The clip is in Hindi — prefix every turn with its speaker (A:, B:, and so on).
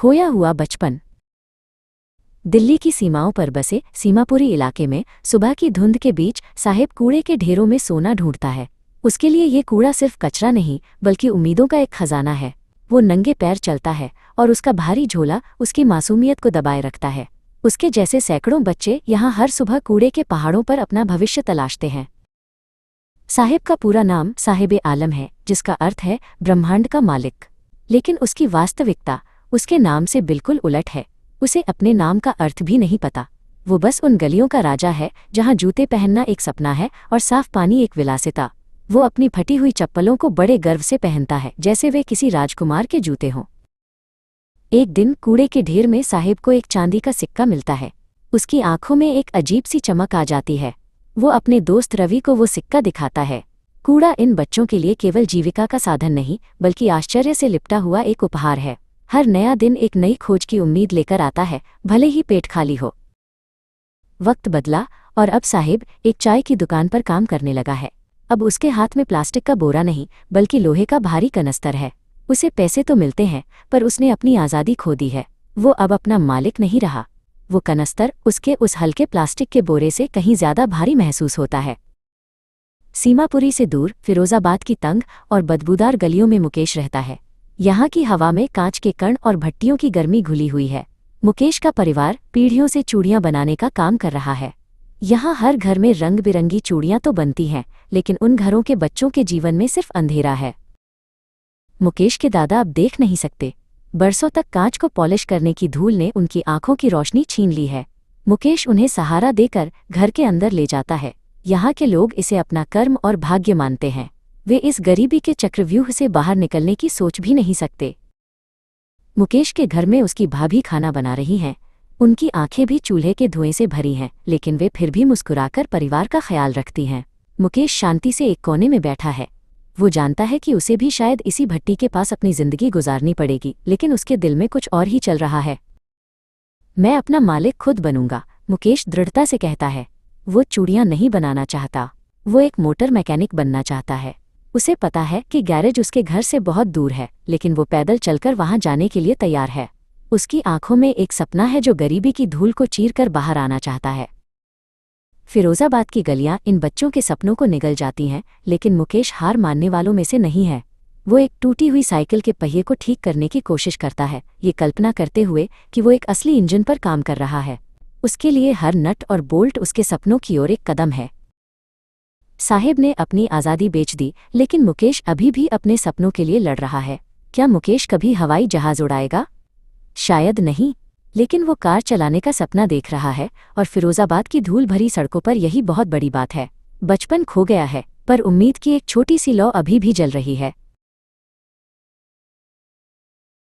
A: खोया हुआ बचपन। दिल्ली की सीमाओं पर बसे सीमापुरी इलाके में सुबह की धुंध के बीच साहिब कूड़े के ढेरों में सोना ढूंढता है। उसके लिए ये कूड़ा सिर्फ कचरा नहीं बल्कि उम्मीदों का एक खजाना है। वो नंगे पैर चलता है और उसका भारी झोला उसकी मासूमियत को दबाए रखता है। उसके जैसे सैकड़ों बच्चे यहाँ हर सुबह कूड़े के पहाड़ों पर अपना भविष्य तलाशते हैं। साहिब का पूरा नाम साहिब आलम है, जिसका अर्थ है ब्रह्मांड का मालिक। लेकिन उसकी वास्तविकता उसके नाम से बिल्कुल उलट है। उसे अपने नाम का अर्थ भी नहीं पता। वो बस उन गलियों का राजा है जहाँ जूते पहनना एक सपना है और साफ पानी एक विलासिता। वो अपनी फटी हुई चप्पलों को बड़े गर्व से पहनता है, जैसे वे किसी राजकुमार के जूते हों। एक दिन कूड़े के ढेर में साहिब को एक चांदी का सिक्का मिलता है। उसकी आंखों में एक अजीब सी चमक आ जाती है। वो अपने दोस्त रवि को वो सिक्का दिखाता है। कूड़ा इन बच्चों के लिए केवल जीविका का साधन नहीं बल्कि आश्चर्य से लिपटा हुआ एक उपहार है। हर नया दिन एक नई खोज की उम्मीद लेकर आता है, भले ही पेट खाली हो। वक्त बदला और अब साहिब एक चाय की दुकान पर काम करने लगा है। अब उसके हाथ में प्लास्टिक का बोरा नहीं बल्कि लोहे का भारी कनस्तर है। उसे पैसे तो मिलते हैं पर उसने अपनी आज़ादी खो दी है। वो अब अपना मालिक नहीं रहा। वो कनस्तर उसके उस हल्के प्लास्टिक के बोरे से कहीं ज्यादा भारी महसूस होता है। सीमापुरी से दूर फिरोजाबाद की तंग और बदबूदार गलियों में मुकेश रहता है। यहाँ की हवा में कांच के कण और भट्टियों की गर्मी घुली हुई है। मुकेश का परिवार पीढ़ियों से चूड़ियां बनाने का काम कर रहा है। यहाँ हर घर में रंग बिरंगी चूड़ियां तो बनती हैं, लेकिन उन घरों के बच्चों के जीवन में सिर्फ अंधेरा है। मुकेश के दादा अब देख नहीं सकते। बरसों तक कांच को पॉलिश करने की धूल ने उनकी आंखों की रोशनी छीन ली है। मुकेश उन्हें सहारा देकर घर के अंदर ले जाता है। यहाँ के लोग इसे अपना कर्म और भाग्य मानते हैं। वे इस गरीबी के चक्रव्यूह से बाहर निकलने की सोच भी नहीं सकते। मुकेश के घर में उसकी भाभी खाना बना रही हैं। उनकी आंखें भी चूल्हे के धुएं से भरी हैं, लेकिन वे फिर भी मुस्कुराकर परिवार का ख्याल रखती हैं। मुकेश शांति से एक कोने में बैठा है। वो जानता है कि उसे भी शायद इसी भट्टी के पास अपनी जिंदगी गुजारनी पड़ेगी, लेकिन उसके दिल में कुछ और ही चल रहा है। मैं अपना मालिक खुद बनूंगा, मुकेश दृढ़ता से कहता है। वो चूड़ियां नहीं बनाना चाहता। वो एक मोटर मैकेनिक बनना चाहता है। उसे पता है कि गैरेज उसके घर से बहुत दूर है, लेकिन वो पैदल चलकर वहां जाने के लिए तैयार है। उसकी आंखों में एक सपना है जो गरीबी की धूल को चीरकर बाहर आना चाहता है। फिरोजाबाद की गलियां इन बच्चों के सपनों को निगल जाती हैं, लेकिन मुकेश हार मानने वालों में से नहीं है। वो एक टूटी हुई साइकिल के पहिए को ठीक करने की कोशिश करता है, ये कल्पना करते हुए कि वो एक असली इंजन पर काम कर रहा है। उसके लिए हर नट और बोल्ट उसके सपनों की ओर एक कदम है। साहिब ने अपनी आज़ादी बेच दी, लेकिन मुकेश अभी भी अपने सपनों के लिए लड़ रहा है। क्या मुकेश कभी हवाई जहाज उड़ाएगा? शायद नहीं, लेकिन वो कार चलाने का सपना देख रहा है और फिरोजाबाद की धूल भरी सड़कों पर यही बहुत बड़ी बात है। बचपन खो गया है, पर उम्मीद की एक छोटी सी लौ अभी भी जल रही है।